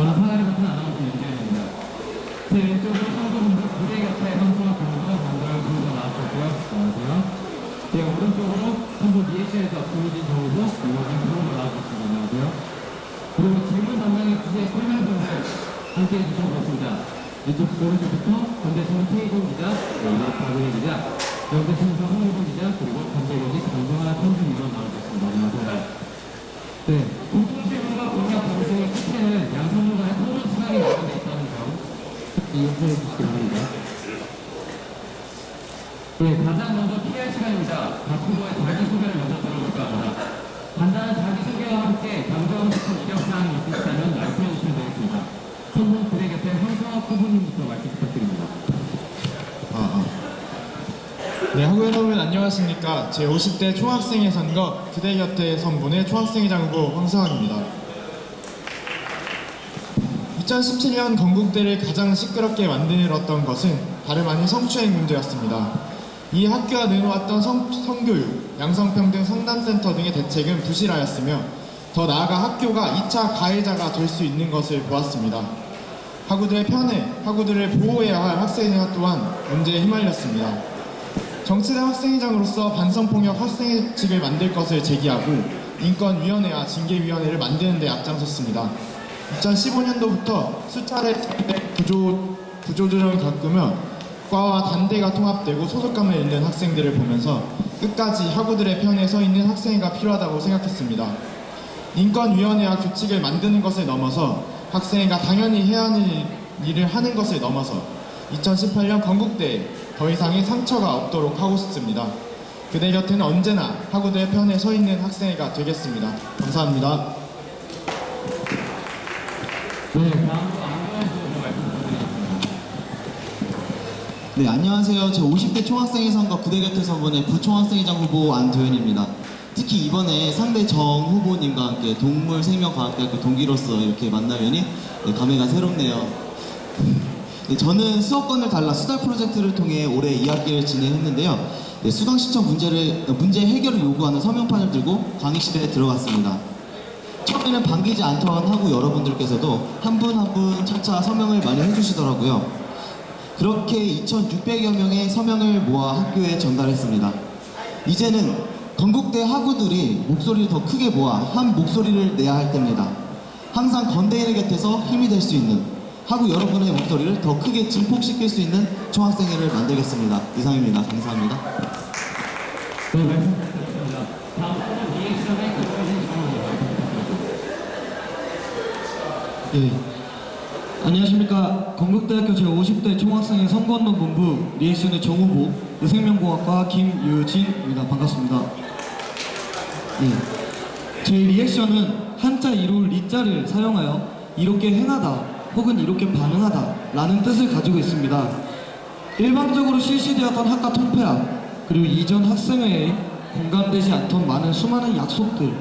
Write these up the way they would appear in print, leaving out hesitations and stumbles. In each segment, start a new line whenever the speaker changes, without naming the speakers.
저는 사다리 같은 아나운서 윤재현입니다. 제 왼쪽으로 선거분들 무대 곁에 황성학 교무부 강도현 교무부 나와주셨고요. 안녕하세요. 제 오른쪽으로 선거 리액션에서 조우진 정우부, 유호진 교무부 나와주셨습니다. 안녕하세요. 그리고 질문 담당의 주제 설명분들 함께 해주셔서 왼쪽 오른쪽부터 건대신문 K조 기자, 이라스 박은혜 기자, 영대신문사 홍일보 기자, 그리고 건대경지 강동아 편집 위원 나와주셨습니다. 안녕하세요. 네, 공통질문과 공약 방송의 끝에는 양성문간의 토론 시간이 마련되어 있다는 점 이해해 주시기 바랍니다. 네, 가장 먼저 PR 시간입니다. 각 후보의 자기소개를 먼저 들어볼까 합니다. 간단한 자기소개와 함께 강조하고 싶은 이력사항이 있으시다면 말씀해 주시면 되겠습니다. 선분 그대 곁에 황성학 후보님부터 말씀 부탁드립니다.
네, 학우 여러분 안녕하십니까. 제50대 총학생회 선거 그대 곁에 선분의 총학생회장 후보 황성학입니다. 2017년 건국대를 가장 시끄럽게 만들었던 것은 다름 아닌 성추행 문제였습니다. 이 학교가 내놓았던 성교육, 양성평등 상담센터 등의 대책은 부실하였으며 더 나아가 학교가 2차 가해자가 될 수 있는 것을 보았습니다. 학우들의 편에 학우들을 보호해야 할 학생회가 또한 문제에 휘말렸습니다. 정치된 학생회장으로서 반성폭력 학생회측을 만들 것을 제기하고 인권위원회와 징계위원회를 만드는 데 앞장섰습니다. 2015년도부터 수차례 구조조정을 겪으며 과와 단대가 통합되고 소속감을 잃는 학생들을 보면서 끝까지 학우들의 편에 서 있는 학생회가 필요하다고 생각했습니다. 인권위원회와 규칙을 만드는 것을 넘어서 학생회가 당연히 해야 하는 일을 하는 것을 넘어서 2018년 건국대에 더 이상의 상처가 없도록 하고 싶습니다. 그대 곁에는 언제나 학우들의 편에 서 있는 학생회가 되겠습니다. 감사합니다.
네, 다음으로 안도현 후보 말씀 부탁드리겠습니다.
네, 안녕하세요. 제50대 총학생회 선거 그대 곁에 선분의 부총학생회장 후보 안도현입니다. 특히 이번에 상대 정 후보님과 함께 동물생명과학대학교 동기로서 이렇게 만나면이 감회가 새롭네요. 네, 저는 수업권을 달라 수달 프로젝트를 통해 올해 2학기를 진행했는데요. 네, 수강신청 문제 해결을 요구하는 서명판을 들고 강의실에 들어갔습니다. 처음에는 반기지 않던 하고 여러분들께서도 한 분 한 분 차차 서명을 많이 해주시더라고요. 그렇게 2,600여 명의 서명을 모아 학교에 전달했습니다. 이제는 건국대 학우들이 목소리를 더 크게 모아 한 목소리를 내야 할 때입니다. 항상 건대인의 곁에서 힘이 될 수 있는 학우 여러분의 목소리를 더 크게 증폭시킬 수 있는 총학생회를 만들겠습니다. 이상입니다. 감사합니다.
네, 말씀 부탁드립니다. 다음으로 리액션의 조우진 정우부
예. 안녕하십니까. 건국대학교 제50대 총학생회 선거운동 본부 리액션의 정후보 의생명공학과 김유진입니다. 반갑습니다. 예. 제 리액션은 한자 이룰 리자를 사용하여 이렇게 행하다 혹은 이렇게 반응하다 라는 뜻을 가지고 있습니다. 일반적으로 실시되었던 학과 통폐합 그리고 이전 학생회에 공감되지 않던 많은 수많은 약속들,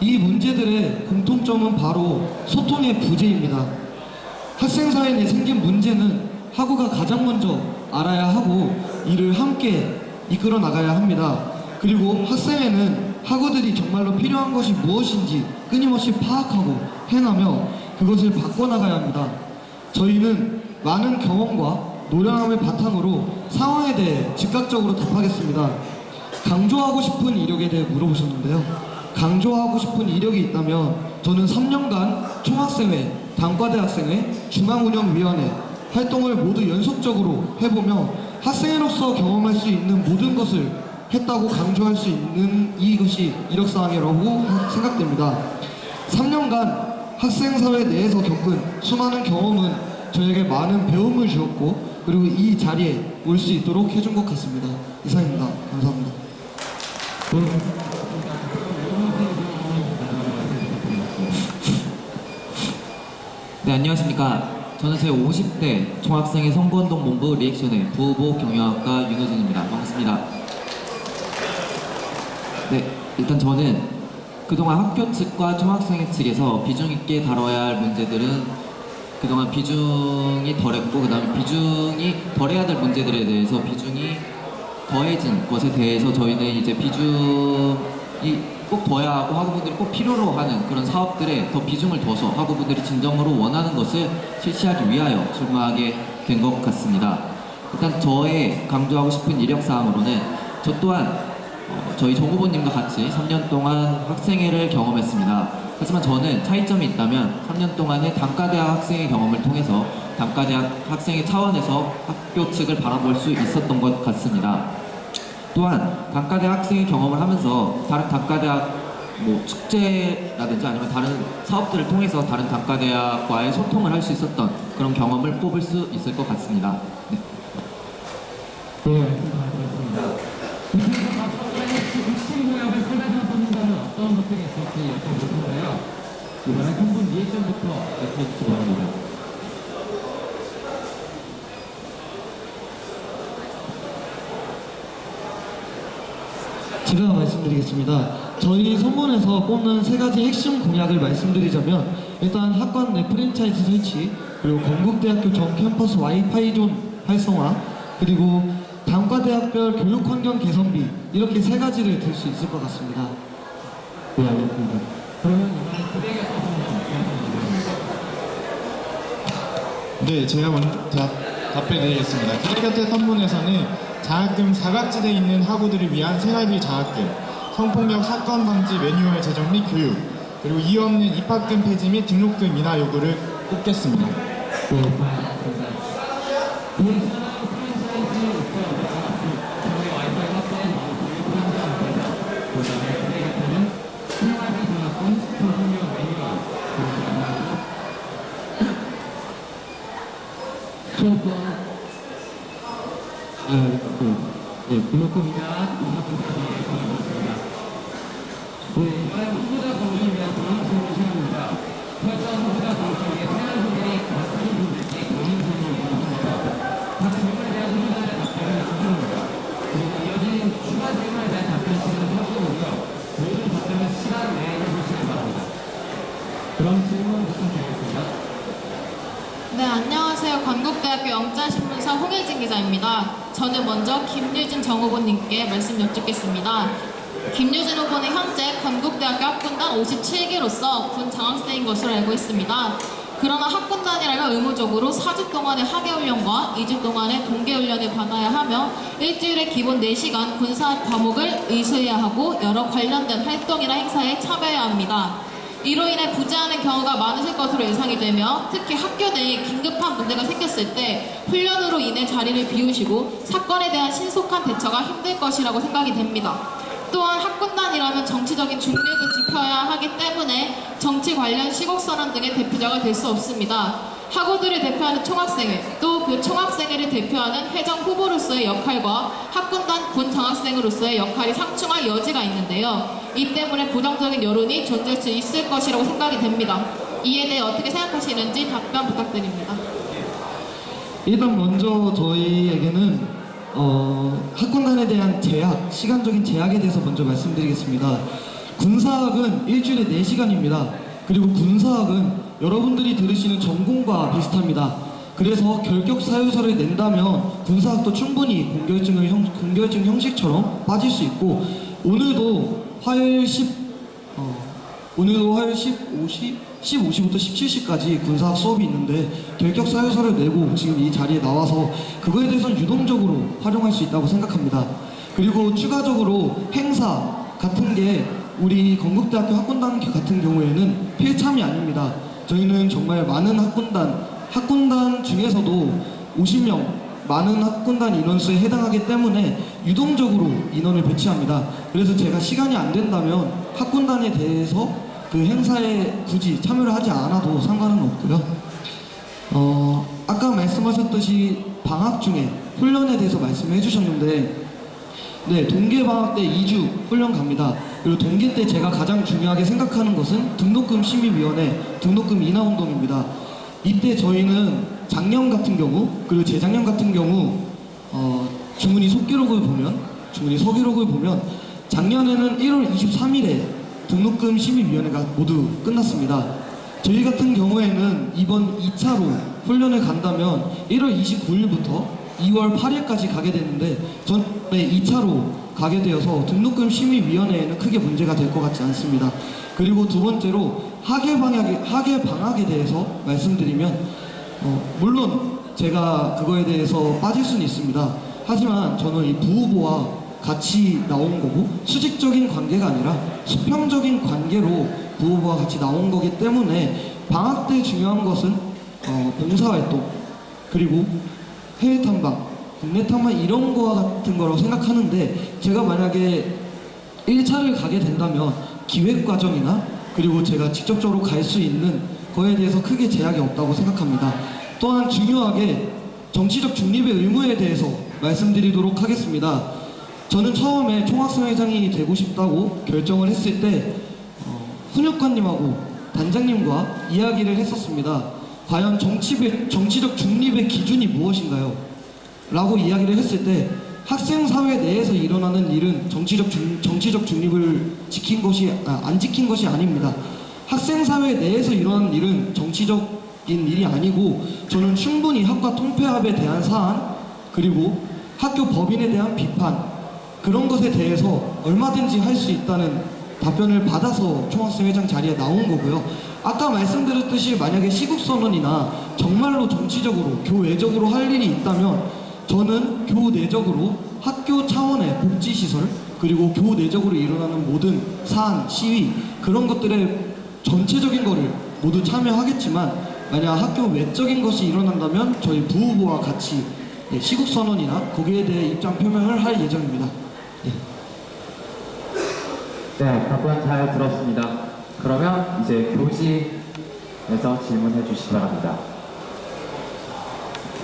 이 문제들의 공통점은 바로 소통의 부재입니다. 학생사회 내 생긴 문제는 학우가 가장 먼저 알아야 하고 이를 함께 이끌어 나가야 합니다. 그리고 학생회는 학우들이 정말로 필요한 것이 무엇인지 끊임없이 파악하고 해나며 그것을 바꿔나가야 합니다. 저희는 많은 경험과 노련함을 바탕으로 상황에 대해 즉각적으로 답하겠습니다. 강조하고 싶은 이력에 대해 물어보셨는데요. 강조하고 싶은 이력이 있다면 저는 3년간 총학생회, 단과대학생회, 중앙운영위원회 활동을 모두 연속적으로 해보며 학생회로서 경험할 수 있는 모든 것을 했다고 강조할 수 있는 이것이 이력사항이라고 생각됩니다. 3년간 학생사회 내에서 겪은 수많은 경험은 저에게 많은 배움을 주었고 그리고 이 자리에 올 수 있도록 해준 것 같습니다. 이상입니다. 감사합니다.
네, 안녕하십니까. 저는 제50대 총학생회 선거운동 본부 리액션의 부후보 경영학과 윤호진입니다. 반갑습니다. 네, 일단 저는 그동안 학교 측과 총학생회 측에서 비중 있게 다뤄야 할 문제들은 그동안 비중이 덜했고 그 다음에 비중이 덜해야 될 문제들에 대해서 비중이 더해진 것에 대해서 저희는 이제 비중이 꼭 둬야 하고 학우분들이 꼭 필요로 하는 그런 사업들에 더 비중을 둬서 학우분들이 진정으로 원하는 것을 실시하기 위하여 출마하게 된 것 같습니다. 일단 저의 강조하고 싶은 이력사항으로는 저 또한 저희 정 후보님과 같이 3년 동안 학생회를 경험했습니다. 하지만 저는 차이점이 있다면 3년 동안의 단과대학 학생의 경험을 통해서 단과대학 학생의 차원에서 학교 측을 바라볼 수 있었던 것 같습니다. 또한 단과대학 학생의 경험을 하면서 다른 단과대학 축제라든지 아니면 다른 사업들을 통해서 다른 단과대학과의 소통을 할 수 있었던 그런 경험을 뽑을 수 있을 것 같습니다. 네.
네, 말씀 잘 들었습니다. 이쪽에서 마지막에 핵심 공약을 세 가지만 뽑는다면 어떤 것들이 있을지 여쭤볼 텐데요. 이번엔 한분 리액션부터 여쭤주시기 바랍니다.
제가 말씀드리겠습니다. 저희 선문에서 뽑는 세 가지 핵심 공약을 말씀드리자면 일단 학관 내 프랜차이즈 설치, 그리고 건국대학교 전 캠퍼스 와이파이 존 활성화, 그리고 단과대학별 교육환경 개선비, 이렇게 세 가지를 들 수 있을 것 같습니다.
네, 알겠습니다. 그러면 이번엔 부대가 말씀드리겠습니다.
네, 제가 먼저 답변드리겠습니다. 기대 곁의 선문에서는 장학금 사각지대에 있는 학우들을 위한 생활비 장학금, 성폭력 사건 방지 매뉴얼 제정 및 교육, 그리고 이유 없는 입학금 폐지 및 등록금 인하 요구를 꼽겠습니다.
네, 알겠습니다. 이해서는 프랜차이즈 입장으로 저희 와이파이 확대는 프랜차이즈입니다. 그 다음에 부대 같은 생활비 장학금, 성폭력 매뉴얼, 그리고 등록금이나 인사분까지 예상하겠습니다. 네, 이번에 후보자 공부를 위한 강의 질문 시간입니다. 설정 후보자 공부를 위해 새로운 분들이 맡으신 분들께 강의 질문을 드립니다. 각 질문에 대한 후보자의 답변을 주십니다. 그리고 이어진 추가 질문에 대한 답변 시간을 확보하고요. 모든 답변은 시간 내에 해주시기 바랍니다. 그럼 질문 부탁드리겠습니다.
네, 안녕하세요. 건국대학교 영자신문사 홍혜진 기자입니다. 저는 먼저 김유진 정 후보님께 말씀 여쭙겠습니다. 김유진 후보는 현재 건국대학교 학군단 57기로서 군 장학생인 것으로 알고 있습니다. 그러나 학군단이라면 의무적으로 4주 동안의 학예훈련과 2주 동안의 동계훈련을 받아야 하며 일주일에 기본 4시간 군사 과목을 의수해야 하고 여러 관련된 활동이나 행사에 참여해야 합니다. 이로 인해 부재하는 경우가 많으실 것으로 예상이 되며 특히 학교 내에 긴급한 문제가 생겼을 때 훈련으로 인해 자리를 비우시고 사건에 대한 신속한 대처가 힘들 것이라고 생각이 됩니다. 또한 학군단이라면 정치적인 중립을 지켜야 하기 때문에 정치 관련 시국선언 등의 대표자가 될 수 없습니다. 학우들을 대표하는 총학생회, 또 그 총학생회를 대표하는 회장 후보로서의 역할과 학군단 군 장학생으로서의 역할이 상충할 여지가 있는데요. 이 때문에 부정적인 여론이 존재할 수 있을 것이라고 생각이 됩니다. 이에 대해 어떻게 생각하시는지 답변 부탁드립니다.
일단 먼저 저희에게는 학군단에 대한 제약, 시간적인 제약에 대해서 먼저 말씀드리겠습니다. 군사학은 일주일에 4시간입니다. 그리고 군사학은 여러분들이 들으시는 전공과 비슷합니다. 그래서 결격 사유서를 낸다면 군사학도 충분히 공결증 형식처럼 빠질 수 있고, 오늘도 화요일 15시부터 17시까지 군사학 수업이 있는데 결격 사유서를 내고 지금 이 자리에 나와서 그거에 대해서는 유동적으로 활용할 수 있다고 생각합니다. 그리고 추가적으로 행사 같은 게 우리 건국대학교 학군단 같은 경우에는 필참이 아닙니다. 저희는 정말 많은 학군단 중에서도 50명, 많은 학군단 인원수에 해당하기 때문에 유동적으로 인원을 배치합니다. 그래서 제가 시간이 안 된다면 학군단에 대해서 그 행사에 굳이 참여를 하지 않아도 상관은 없고요. 아까 말씀하셨듯이 방학 중에 훈련에 대해서 말씀해 주셨는데, 네, 동계방학 때 2주 훈련 갑니다. 그리고 동계 때 제가 가장 중요하게 생각하는 것은 등록금 심의위원회, 등록금 인하운동입니다. 이때 저희는 작년 같은 경우, 그리고 재작년 같은 경우 주문이 서기록을 보면 작년에는 1월 23일에 등록금 심의위원회가 모두 끝났습니다. 저희 같은 경우에는 이번 2차로 훈련을 간다면 1월 29일부터 2월 8일까지 가게 되는데 저는 2차로 가게 되어서 등록금 심의위원회에는 크게 문제가 될 것 같지 않습니다. 그리고 두 번째로 학예 방학에 대해서 말씀드리면 물론 제가 그거에 대해서 빠질 수는 있습니다. 하지만 저는 이 부후보와 같이 나온 거고 수직적인 관계가 아니라 수평적인 관계로 부후보와 같이 나온 거기 때문에 방학 때 중요한 것은 봉사활동 그리고 해외 탐방, 국내 탐방 이런 거와 같은 거라고 생각하는데 제가 만약에 1차를 가게 된다면 기획 과정이나 그리고 제가 직접적으로 갈 수 있는 거에 대해서 크게 제약이 없다고 생각합니다. 또한 중요하게 정치적 중립의 의무에 대해서 말씀드리도록 하겠습니다. 저는 처음에 총학생회장이 되고 싶다고 결정을 했을 때 훈육관님하고 단장님과 이야기를 했었습니다. 과연 정치적 중립의 기준이 무엇인가요? 라고 이야기를 했을 때 학생 사회 내에서 일어나는 일은 정치적 중립을 안 지킨 것이 아닙니다. 학생 사회 내에서 일어나는 일은 정치적인 일이 아니고 저는 충분히 학과 통폐합에 대한 사안 그리고 학교 법인에 대한 비판 그런 것에 대해서 얼마든지 할 수 있다는 답변을 받아서 총학생회장 자리에 나온 거고요. 아까 말씀드렸듯이 만약에 시국선언이나 정말로 정치적으로 교외적으로 할 일이 있다면 저는 교내적으로 학교 차원의 복지시설 그리고 교내적으로 일어나는 모든 사안, 시위 그런 것들의 전체적인 거를 모두 참여하겠지만 만약 학교 외적인 것이 일어난다면 저희 부후보와 같이 시국선언이나 거기에 대해 입장 표명을 할 예정입니다.
네, 답변 잘 들었습니다. 그러면 이제 교지에서 질문해 주시기 바랍니다.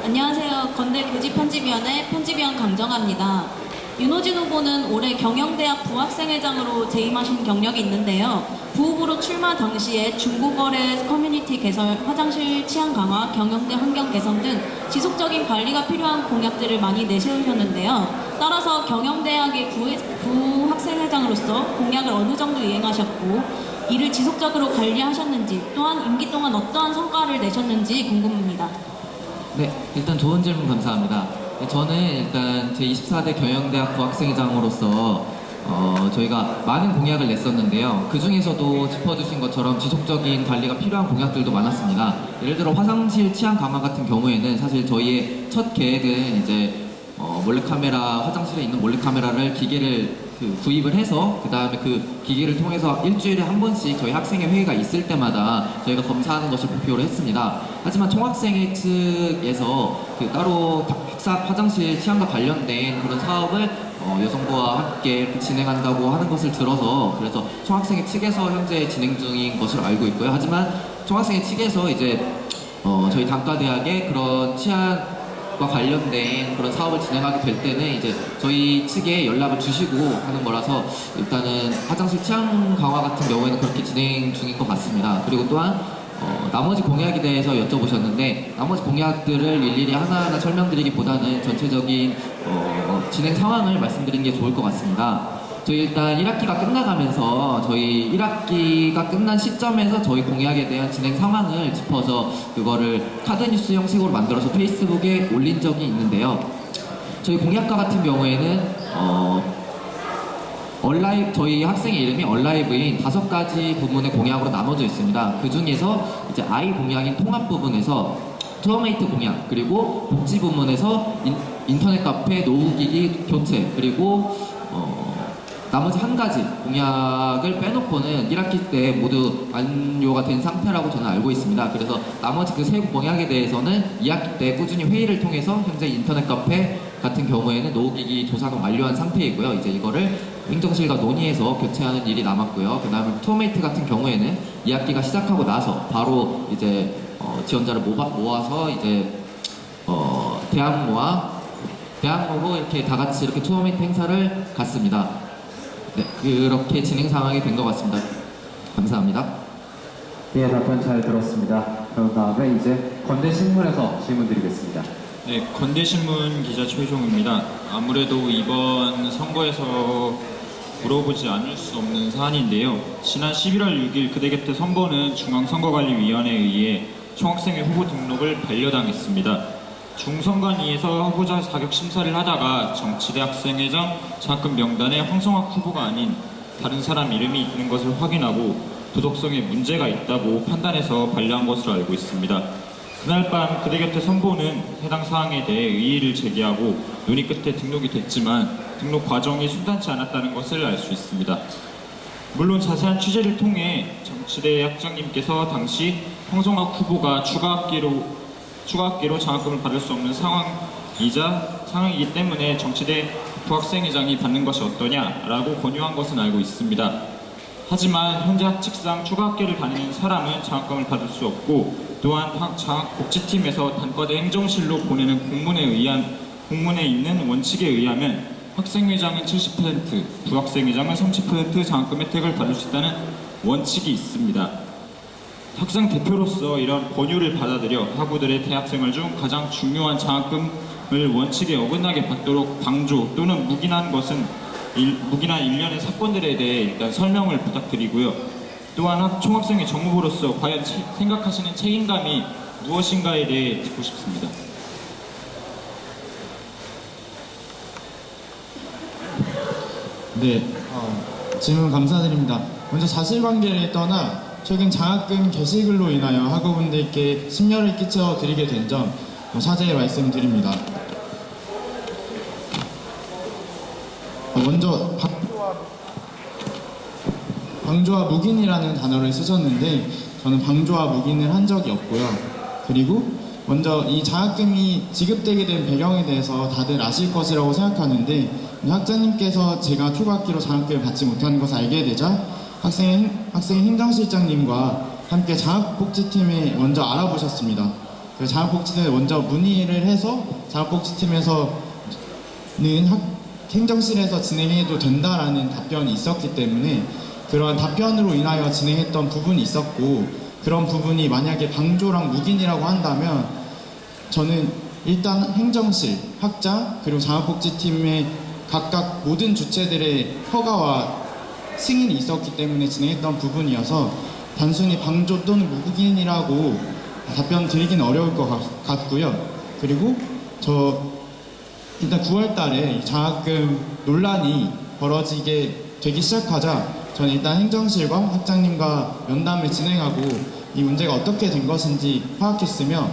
안녕하세요. 건대 교직편집위원회 편집위원 강정아입니다. 윤호진 후보는 올해 경영대학 부학생회장으로 재임하신 경력이 있는데요. 부후보로 출마 당시에 중고거래 커뮤니티 개설, 화장실 치안 강화, 경영대 환경 개선 등 지속적인 관리가 필요한 공약들을 많이 내세우셨는데요. 따라서 경영대학의 부학생회장으로서 공약을 어느 정도 이행하셨고 이를 지속적으로 관리하셨는지 또한 임기 동안 어떠한 성과를 내셨는지 궁금합니다.
네, 일단 좋은 질문 감사합니다. 저는 일단 제24대 경영대학 부학생회장으로서 저희가 많은 공약을 냈었는데요. 그 중에서도 짚어주신 것처럼 지속적인 관리가 필요한 공약들도 많았습니다. 예를 들어 화장실 치안 강화 같은 경우에는 사실 저희의 첫 계획은 이제 몰래카메라, 화장실에 있는 몰래카메라를 기계를 구입을 해서 그 다음에 그 기계를 통해서 일주일에 한 번씩 저희 학생회 회의가 있을 때마다 저희가 검사하는 것을 목표로 했습니다. 하지만 총학생회 측에서 따로 화장실 치안과 관련된 그런 사업을 여성부와 함께 이렇게 진행한다고 하는 것을 들어서 그래서 총학생회 측에서 현재 진행 중인 것으로 알고 있고요. 하지만 총학생회 측에서 이제 저희 단과대학의 그런 치안과 관련된 그런 사업을 진행하게 될 때는 이제 저희 측에 연락을 주시고 하는 거라서 일단은 화장실 치안 강화 같은 경우에는 그렇게 진행 중인 것 같습니다. 그리고 또한 나머지 공약에 대해서 여쭤보셨는데 나머지 공약들을 일일이 하나하나 설명드리기보다는 전체적인 진행 상황을 말씀드리는 게 좋을 것 같습니다. 저희 일단 1학기가 끝나가면서 저희 1학기가 끝난 시점에서 저희 공약에 대한 진행 상황을 짚어서 그거를 카드뉴스 형식으로 만들어서 페이스북에 올린 적이 있는데요. 저희 공약과 같은 경우에는 저희 학생의 이름이 얼라이브인 5가지 부분의 공약으로 나눠져 있습니다. 그 중에서 이제 I 공약인 통합 부분에서 투어메이트 공약, 그리고 복지 부문에서 인터넷 카페, 노후기기 교체, 그리고 나머지 한 가지 공약을 빼놓고는 1학기 때 모두 완료가 된 상태라고 저는 알고 있습니다. 그래서 나머지 그 세 공약에 대해서는 2학기 때 꾸준히 회의를 통해서 현재 인터넷 카페 같은 경우에는 노후기기 조사가 완료한 상태이고요. 이제 이거를 행정실과 논의해서 교체하는 일이 남았고요. 그 다음에 투어메이트 같은 경우에는 2학기가 시작하고 나서 바로 이제 지원자를 모아서 이제 대학로로 이렇게 다 같이 이렇게 투어메이트 행사를 갔습니다. 네, 그렇게 진행 상황이 된 것 같습니다. 감사합니다.
예, 답변 잘 들었습니다. 그럼 다음에 이제 건대신문에서 질문 드리겠습니다.
네, 건대신문 기자 최종입니다. 아무래도 이번 선거에서 물어보지 않을 수 없는 사안인데요. 지난 11월 6일 그대 곁에 선거는 중앙선거관리위원회에 의해 총학생회 후보 등록을 반려당했습니다. 중선관위에서 후보자 자격 심사를 하다가 정치대 학생회장 장학금 명단에 황성학 후보가 아닌 다른 사람 이름이 있는 것을 확인하고 도덕성에 문제가 있다고 판단해서 반려한 것으로 알고 있습니다. 그날 밤 그대 곁에 선보는 해당 사항에 대해 의의를 제기하고 논의 끝에 등록이 됐지만 등록 과정이 순탄치 않았다는 것을 알 수 있습니다. 물론 자세한 취재를 통해 정치대 학장님께서 당시 황성학 후보가 추가 학기로 장학금을 받을 수 없는 상황이기 때문에 정치대 부학생회장이 받는 것이 어떠냐라고 권유한 것은 알고 있습니다. 하지만 현재 학칙상 추가 학기를 다니는 사람은 장학금을 받을 수 없고 또한 장학복지팀에서 단과대 행정실로 보내는 공문에 있는 원칙에 의하면 학생회장은 70%, 부학생회장은 30% 장학금 혜택을 받을 수 있다는 원칙이 있습니다. 학생 대표로서 이런 권유를 받아들여 학우들의 대학생활 중 가장 중요한 장학금을 원칙에 어긋나게 받도록 방조 또는 묵인한 일련의 사건들에 대해 일단 설명을 부탁드리고요. 또한 총학생회 정후보로서 과연 생각하시는 책임감이 무엇인가에 대해 듣고 싶습니다.
네, 질문 감사드립니다. 먼저 사실관계를 떠나 최근 장학금 게시글로 인하여 학우분들께 심려를 끼쳐드리게 된 점 사죄의 말씀드립니다. 먼저 방조와 묵인이라는 단어를 쓰셨는데 저는 방조와 묵인을 한 적이 없고요. 그리고 먼저 이 장학금이 지급되게 된 배경에 대해서 다들 아실 것이라고 생각하는데 학장님께서 제가 초등학기로 장학금을 받지 못하는 것을 알게 되자 학생 행정실장님과 함께 장학복지팀에 먼저 알아보셨습니다. 그 장학복지팀에 먼저 문의를 해서 장학복지팀에서는 행정실에서 진행해도 된다라는 답변이 있었기 때문에 그러한 답변으로 인하여 진행했던 부분이 있었고 그런 부분이 만약에 방조랑 묵인이라고 한다면 저는 일단 행정실, 학장, 그리고 장학복지팀의 각각 모든 주체들의 허가와 승인이 있었기 때문에 진행했던 부분이어서 단순히 방조 또는 묵인이라고 답변 드리긴 어려울 것 같고요. 그리고 일단 9월 달에 장학금 논란이 벌어지게 되기 시작하자 저는 일단 행정실과 학장님과 면담을 진행하고 이 문제가 어떻게 된 것인지 파악했으며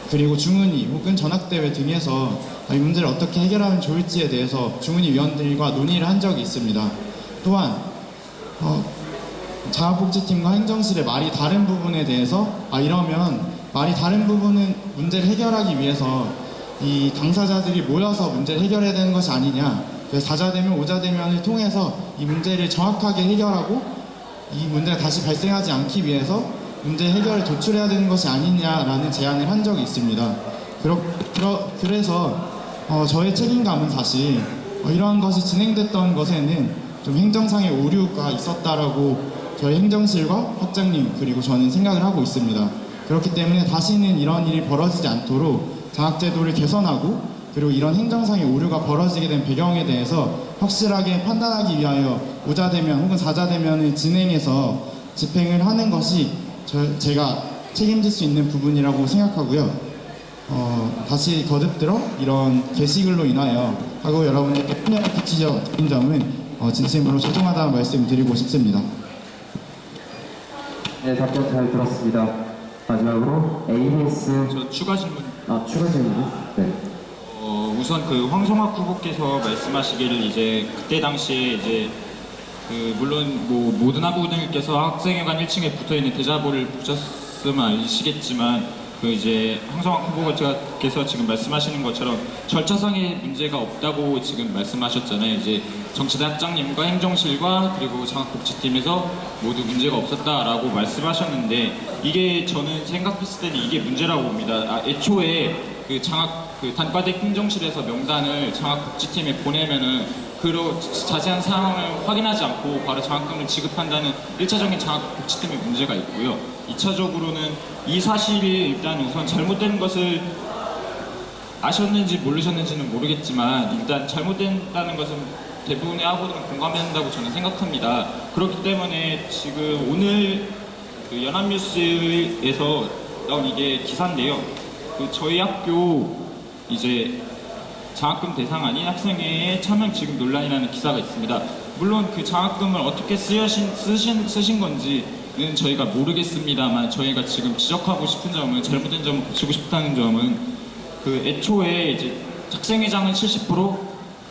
그리고 중은위 혹은 전학대회 등에서 이 문제를 어떻게 해결하면 좋을지에 대해서 중은위 위원들과 논의를 한 적이 있습니다. 또한 장학복지팀과 행정실의 말이 다른 부분에 대해서 이러면 말이 다른 부분은 문제를 해결하기 위해서 이 당사자들이 모여서 문제를 해결해야 되는 것이 아니냐, 그래서 4자대면 5자대면을 통해서 이 문제를 정확하게 해결하고 이 문제가 다시 발생하지 않기 위해서 문제 해결을 도출해야 되는 것이 아니냐라는 제안을 한 적이 있습니다. 그래서 저의 책임감은 사실 이러한 것이 진행됐던 것에는 좀 행정상의 오류가 있었다라고 저희 행정실과 학장님 그리고 저는 생각을 하고 있습니다. 그렇기 때문에 다시는 이런 일이 벌어지지 않도록 장학제도를 개선하고 그리고 이런 행정상의 오류가 벌어지게 된 배경에 대해서 확실하게 판단하기 위하여 5자대면 혹은 4자대면을 진행해서 집행을 하는 것이 제가 책임질 수 있는 부분이라고 생각하고요. 다시 거듭들어 이런 게시글로 인하여 학우 여러분들께 편향을 끼치신 점은 진심으로 죄송하다는 말씀 드리고 싶습니다.
네, 답변 잘 들었습니다. 마지막으로 ABS
저 추가 질문.
추가 질문요? 네.
우선 그 황성학 후보께서 말씀하시기를 이제 그때 당시에 이제 물론 뭐 모든 학우분들께서 학생회관 1층에 붙어 있는 대자보를 보셨으면 아시겠지만 이제 황성학 후보께서 지금 말씀하시는 것처럼 절차상의 문제가 없다고 지금 말씀하셨잖아요. 이제 정치대 학장님과 행정실과 그리고 장학복지팀에서 모두 문제가 없었다라고 말씀하셨는데 이게 저는 생각했을 때는 이게 문제라고 봅니다. 애초에 그 단과대 행정실에서 명단을 장학복지팀에 보내면은 자세한 상황을 확인하지 않고 바로 장학금을 지급한다는 1차적인 장학복지팀의 문제가 있고요. 2차적으로는 이 사실이 일단 우선 잘못된 것을 아셨는지 모르셨는지는 모르겠지만 일단 잘못된다는 것은 대부분의 학우들은 공감한다고 저는 생각합니다. 그렇기 때문에 지금 오늘 그 연합뉴스에서 나온 이게 기사인데요. 그 저희 학교 이제 장학금 대상 아닌 학생회의 참여 지급 논란이라는 기사가 있습니다. 물론 그 장학금을 어떻게 쓰신 건지는 저희가 모르겠습니다만 저희가 지금 지적하고 싶은 점은 잘못된 점을 고치고 싶다는 점은 그 애초에 이제 학생회장은 70%,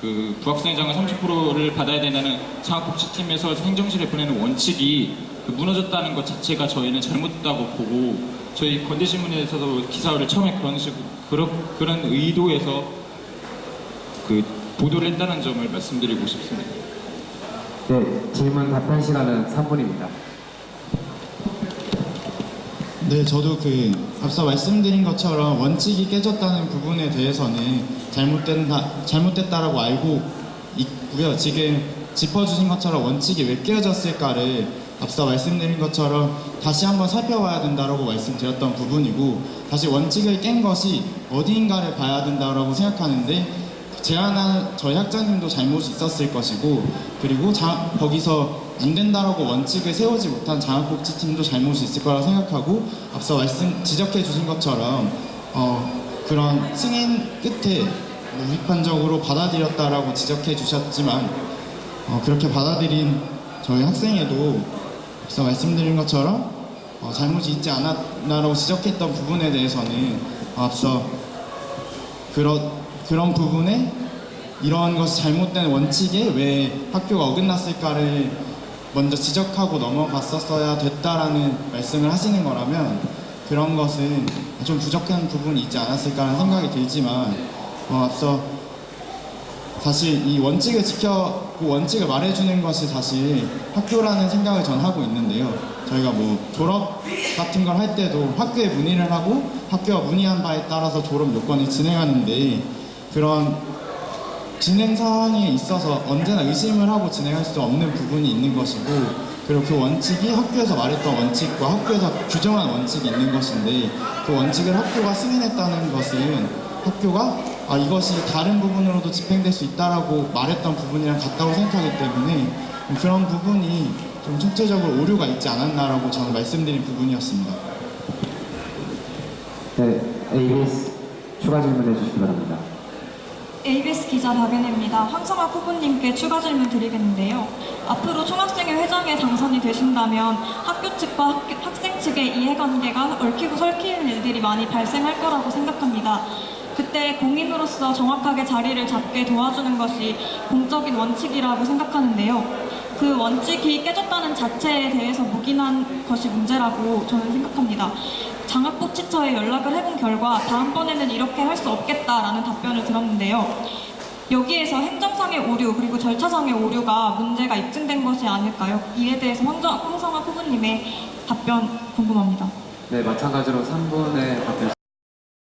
그 부학생회장은 30%를 받아야 된다는 장학복지팀에서 행정실에 보내는 원칙이 그 무너졌다는 것 자체가 저희는 잘못됐다고 보고 저희 건대신문에서도 기사를 처음에 그런 의도에서 그 보도를 했다는 점을 말씀드리고 싶습니다.
네, 질문 답변 시간은 3분입니다.
네, 저도 그 앞서 말씀드린 것처럼 원칙이 깨졌다는 부분에 대해서는 잘못됐다라고 알고 있고요. 지금 짚어주신 것처럼 원칙이 왜 깨졌을까를 앞서 말씀드린 것처럼 다시 한번 살펴봐야 된다라고 말씀드렸던 부분이고, 다시 원칙을 깬 것이 어디인가를 봐야 된다라고 생각하는데, 제안한 저희 학자님도 잘못이 있었을 것이고, 그리고 거기서 안 된다라고 원칙을 세우지 못한 장학복지팀도 잘못이 있을 거라고 생각하고, 앞서 지적해 주신 것처럼 그런 승인 끝에 무비판적으로 받아들였다라고 지적해 주셨지만, 그렇게 받아들인 저희 학생회도 앞서 말씀드린 것처럼 잘못이 있지 않았나라고 지적했던 부분에 대해서는 앞서 그런 부분에 이러한 것이 잘못된 원칙에 왜 학교가 어긋났을까를 먼저 지적하고 넘어갔었어야 됐다라는 말씀을 하시는 거라면, 그런 것은 좀 부족한 부분이 있지 않았을까라는 생각이 들지만, 앞서 사실 이 원칙을 지켜고 원칙을 말해주는 것이 사실 학교라는 생각을 전 하고 있는데요. 저희가 뭐 졸업 같은 걸 할 때도 학교에 문의를 하고 학교가 문의한 바에 따라서 졸업 요건을 진행하는데, 그런 진행 사항에 있어서 언제나 의심을 하고 진행할 수 없는 부분이 있는 것이고, 그리고 그 원칙이 학교에서 말했던 원칙과 학교에서 규정한 원칙이 있는 것인데, 그 원칙을 학교가 승인했다는 것은 학교가 이것이 다른 부분으로도 집행될 수 있다라고 말했던 부분이랑 같다고 생각하기 때문에 그런 부분이 좀 총체적으로 오류가 있지 않았나라고 저는 말씀드린 부분이었습니다.
네, ABS 추가 질문해 주시기 바랍니다.
ABS 기자 박은혜입니다. 황성학 후보님께 추가 질문 드리겠는데요. 앞으로 총학생회 회장에 당선이 되신다면 학교 측과 학생 측의 이해관계가 얽히고 설키는 일들이 많이 발생할 거라고 생각합니다. 그때 공인으로서 정확하게 자리를 잡게 도와주는 것이 공적인 원칙이라고 생각하는데요. 그 원칙이 깨졌다는 자체에 대해서 묵인한 것이 문제라고 저는 생각합니다. 장학복지처에 연락을 해본 결과 다음번에는 이렇게 할 수 없겠다라는 답변을 들었는데요. 여기에서 행정상의 오류 그리고 절차상의 오류가 문제가 입증된 것이 아닐까요? 이에 대해서 황성학 후보님의 답변 궁금합니다.
네, 마찬가지로 3분의 답변